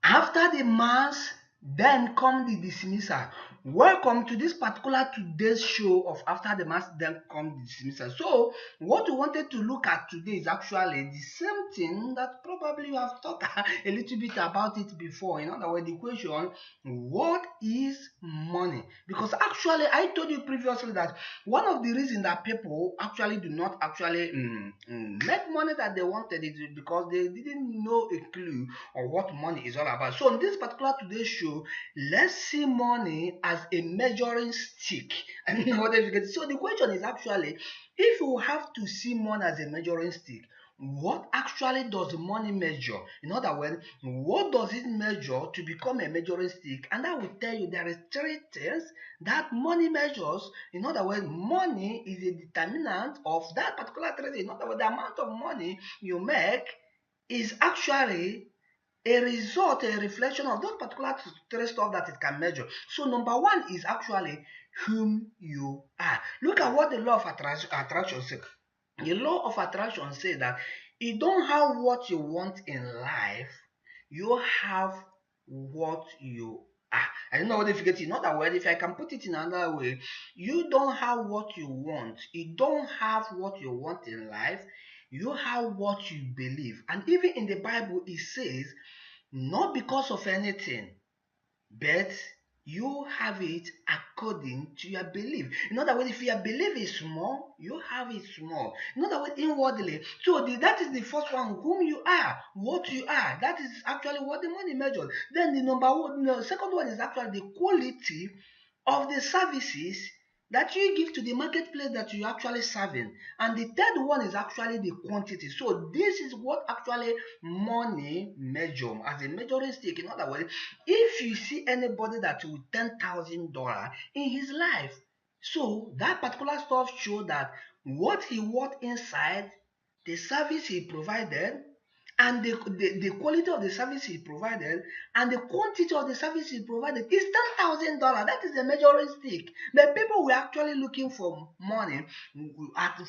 After the mass, then come the dismissal. Welcome to this particular today's show of after the mass, then come the dismissal. So, what we wanted to look at today is actually the same thing that probably you have thought a little bit about it before. In other words, the question, what is money? Because actually, I told you previously that one of the reasons that people actually do not actually make money that they wanted is because they didn't know a clue or what money is all about. So in this particular today's show, let's see money as a measuring stick. And you know what you get. So the question is actually, if you have to see money as a measuring stick, what actually does money measure? In other words, what does it measure to become a measuring stick? And I will tell you there is three things that money measures. In other words, money is a determinant of that particular three. In other words, the amount of money you make is actually a result, a reflection of those particular three stuff that it can measure. So number one is actually whom you are. Look at what the law of attraction says. The law of attraction says that you don't have what you want in life, you have what you are. I don't know what if you get it. In other words, if I can put it in another way, you don't have what you want. You don't have what you want in life. You have what you believe. And even in the Bible, it says, not because of anything, but you have it according to your belief. In other words, if your belief is small, you have it small. In other words, inwardly. So that is the first one, whom you are, what you are. That is actually what the money measures. Then the second one is actually the quality of the services that you give to the marketplace that you actually serving. And the third one is actually the quantity. So this is what actually money measure as a measuring stick. In other words, if you see anybody that with $10,000 in his life, so that particular stuff show that what he worked inside, the service he provided, and the quality of the service he provided and the quantity of the service he provided is $10,000. That is the measuring stick. But people were actually looking for money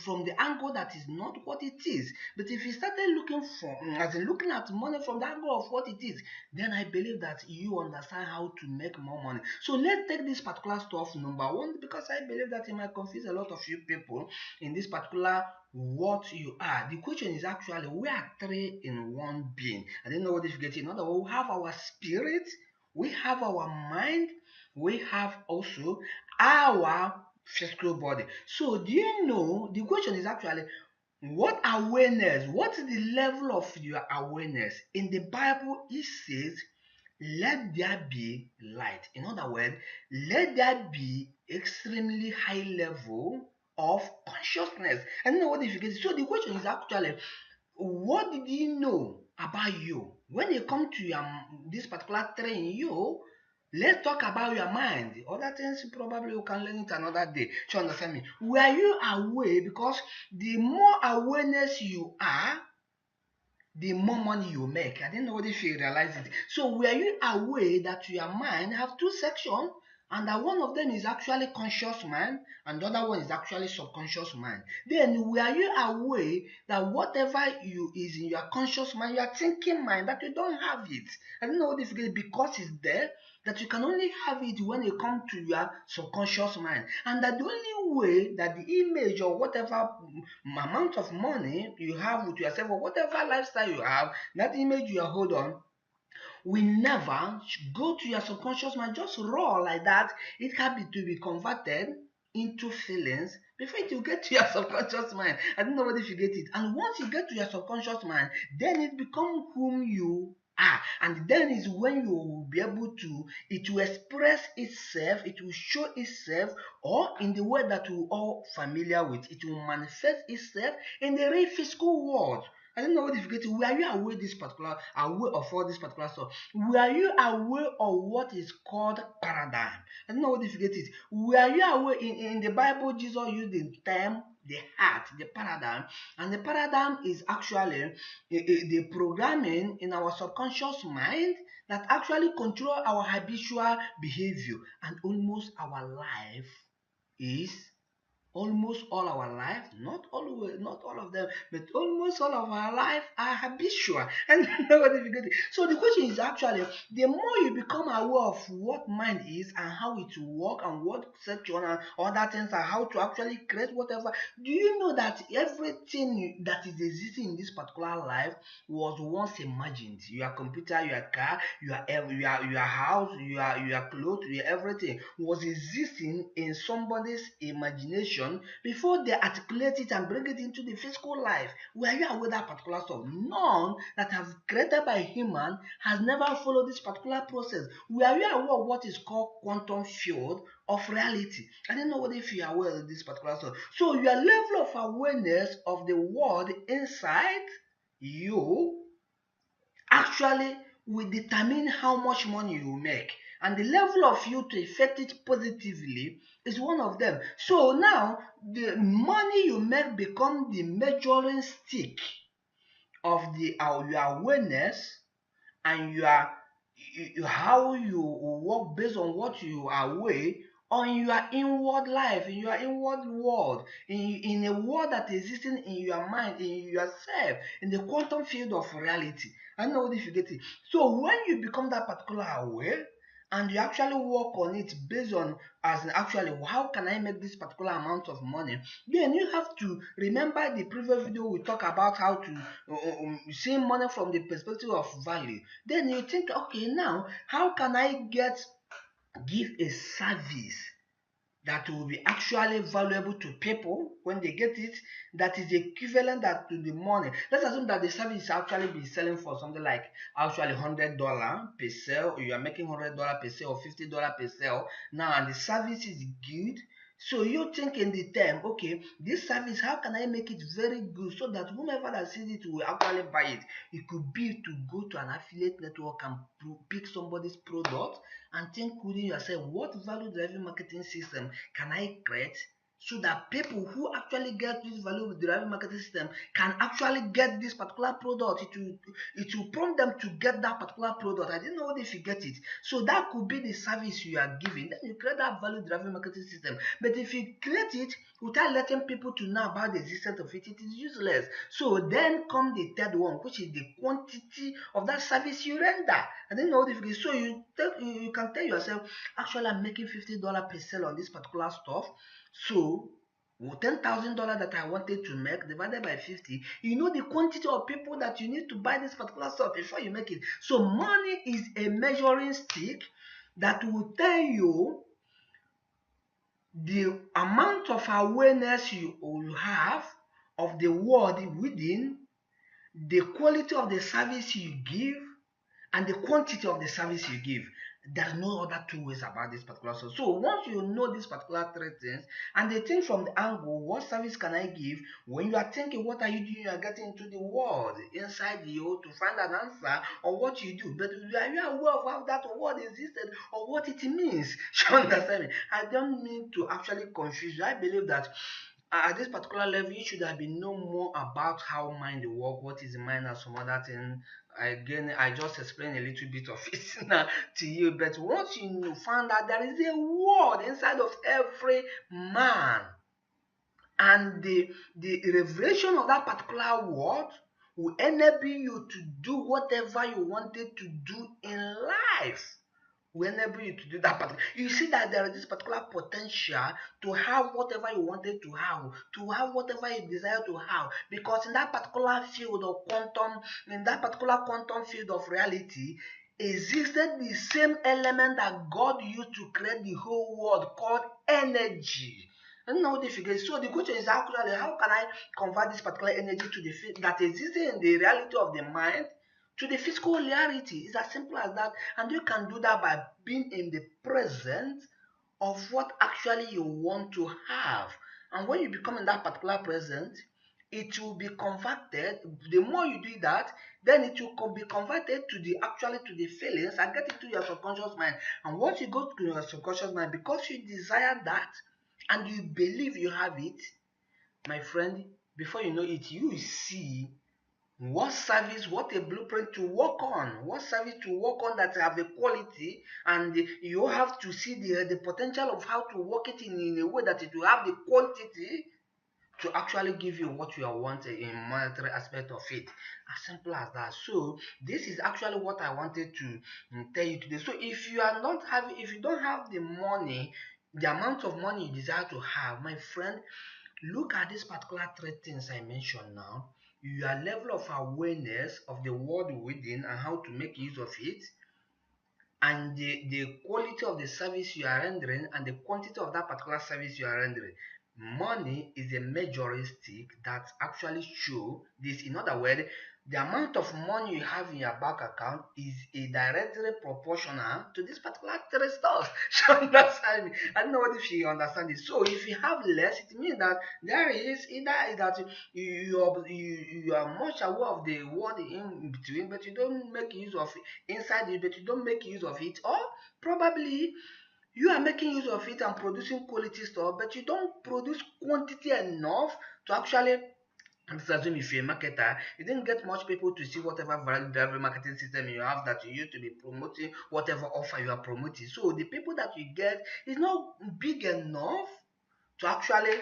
from the angle that is not what it is. But if you started looking for, as in looking at money from the angle of what it is, then I believe that you understand how to make more money. So let's take this particular stuff number one, because I believe that it might confuse a lot of you people in this particular what you are. The question is actually we are three in one being. I don't know what you get. In other words, we have our spirit, we have our mind, we have also our physical body. So do you know the question is actually what awareness, what is the level of your awareness? In the Bible, it says, let there be light. In other words, let there be extremely high level of consciousness. I don't know what if you get it. So the question is actually, what did you know about you when you come to this particular thing in you? Let's talk about your mind. The other things probably you can learn it another day. You understand me? Were you aware? Because the more awareness you are, the more money you make. I didn't know if you realize it. So were you aware that your mind has two sections, and that one of them is actually conscious mind and the other one is actually subconscious mind? Then were you aware that whatever you is in your conscious mind, your thinking mind, that you don't have it? I don't know if it because it's there, that you can only have it when you come to your subconscious mind, and that the only way that the image or whatever amount of money you have with yourself or whatever lifestyle you have, that image you hold on will never go to your subconscious mind just raw like that. It can be to be converted into feelings before it will get to your subconscious mind. I don't know whether if you get it. And once you get to your subconscious mind, then it becomes whom you are. And then is when you will be able to, it will express itself, it will show itself, or in the way that we're all familiar with, it will manifest itself in the real physical world. I don't know what if you get it. Were you aware this particular aware of all this particular stuff? Were you aware of what is called paradigm? I don't know what if you get it. Were you aware in the Bible Jesus used the term the heart, the paradigm, and the paradigm is actually the programming in our subconscious mind that actually control our habitual behavior, and almost our life is almost all our life, not always, not all of them, but almost all of our life are habitual. And nobody forget it. So the question is actually, the more you become aware of what mind is and how it work and what section and other things and how to actually create whatever, do you know that everything that is existing in this particular life was once imagined? Your computer, your car, your house, your clothes, your everything was existing in somebody's imagination before they articulate it and bring it into the physical life. Were you aware that particular stuff? None that has created by human has never followed this particular process. Were you aware of what is called quantum field of reality? I don't know what if you are aware of this particular stuff. So your level of awareness of the world inside you actually will determine how much money you make, and the level of you to affect it positively is one of them. So now the money you make become the measuring stick of the your awareness and how you work based on what you are aware on your inward life, in your inward world, in a world that exists in your mind, in yourself, in the quantum field of reality. I know if you get it. So when you become that particular aware and you actually work on it based on as in actually how can I make this particular amount of money, then you have to remember the previous video we talk about how to see money from the perspective of value. Then you think, okay, now how can I give a service that will be actually valuable to people when they get it, that is equivalent that to the money. Let's assume that the service is actually be selling for something like actually $100 per sale. You are making $100 per sale or $50 per sale now, and the service is good. So you think in the term, okay, this service, how can I make it very good so that whomever that sees it will actually buy it? It could be to go to an affiliate network and pick somebody's product and think within yourself, what value driving marketing system can I create so that people who actually get this value driving marketing system can actually get this particular product. It will prompt them to get that particular product. I didn't know if you get it. So that could be the service you are giving. Then you create that value driving marketing system. But if you create it without letting people to know about the existence of it, it is useless. So then come the third one, which is the quantity of that service you render. I didn't know if you so you can tell yourself, actually I'm making $50 per sale on this particular stuff. So $10,000 that I wanted to make divided by 50, you know the quantity of people that you need to buy this particular stuff before you make it. So money is a measuring stick that will tell you the amount of awareness you have of the world within, the quality of the service you give, and the quantity of the service you give. There's no other two ways about this particular stuff. So once you know these particular three things, and they think from the angle, what service can I give? When you are thinking, what are you doing? You are getting into the world inside you to find an answer on what you do. But are you aware of how that word existed or what it means? You understand me? I don't mean to actually confuse you. I believe that at this particular level, you should have been know more about how mind work, what is the mind, and some other thing. Again, I just explained a little bit of it now to you. But once you find that there is a word inside of every man, and the revelation of that particular word will enable you to do whatever you wanted to do in life, will enable you to do that particular. You see that there is this particular potential to have whatever you wanted to have whatever you desire to have, because in that particular field of quantum, in that particular quantum field of reality, existed the same element that God used to create the whole world called energy. I don't know what if you get. So the question is actually, how can I convert this particular energy to the that exists in the reality of the mind to the physical reality? It's as simple as that. And you can do that by being in the present of what actually you want to have. And when you become in that particular present, it will be converted. The more you do that, then it will be converted to the actually to the feelings and get into your subconscious mind. And once you go to your subconscious mind, because you desire that and you believe you have it, my friend, before you know it, you will see what service, what a blueprint to work on, what service to work on that have a quality, and you have to see the potential of how to work it in a way that it will have the quantity to actually give you what you are wanting in monetary aspect of it. As simple as that. So this is actually what I wanted to tell you today. So if you are not having, if you don't have the money, the amount of money you desire to have, my friend, look at these particular three things I mentioned now. Your level of awareness of the world within and how to make use of it, and the quality of the service you are rendering and the quantity of that particular service you are rendering. Money is a measuring stick that actually show this. In other words, the amount of money you have in your bank account is a directly proportional to this particular three stores. So understand me? I don't know what if you understand it. So if you have less, it means that there is either that you are much aware of the world in between, but you don't make use of it inside it, but you don't make use of it, or probably you are making use of it and producing quality stuff, but you don't produce quantity enough to actually. Let's assume if you're a marketer, you didn't get much people to see whatever value driven marketing system you have that you used to be promoting, whatever offer you are promoting. So the people that you get is not big enough to actually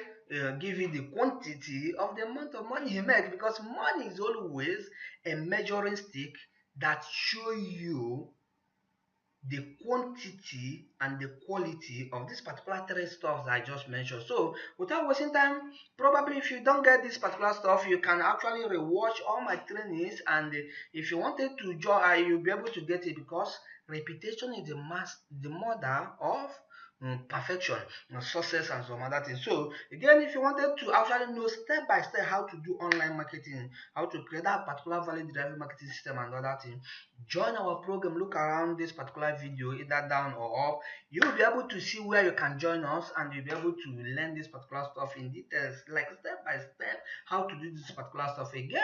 give you the quantity of the amount of money you make, because money is always a measuring stick that show you the quantity and the quality of this particular three stuff I just mentioned. So without wasting time, probably if you don't get this particular stuff, you can actually rewatch all my trainings, and if you wanted to join, you'll be able to get it, because repetition is the mother of perfection, success, and some other things. So again, if you wanted to actually know step by step how to do online marketing, how to create that particular value driven marketing system and other things, join our program. Look around this particular video, either down or up. You'll be able to see where you can join us, and you'll be able to learn this particular stuff in details, like step by step how to do this particular stuff. Again,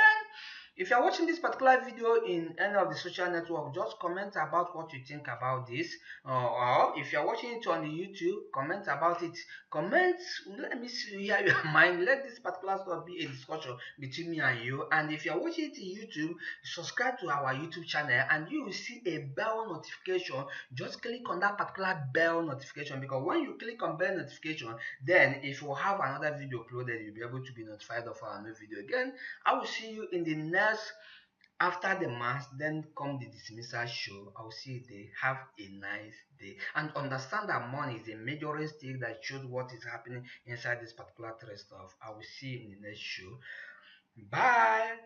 if you're watching this particular video in any of the social network, just comment about what you think about this. Or if you're watching it on the YouTube, comment about it. Comment, let me see, hear your mind. Let this particular stuff be a discussion between me and you. And if you're watching it in YouTube, subscribe to our YouTube channel, and you will see a bell notification. Just click on that particular bell notification, because when you click on bell notification, then if you have another video uploaded, you'll be able to be notified of our new video. Again, I will see you in the next. After the mass, then come the dismissal show. I will see you there. Have a nice day, and understand that money is a major stake that shows what is happening inside this particular three stuff. I will see you in the next show. Bye.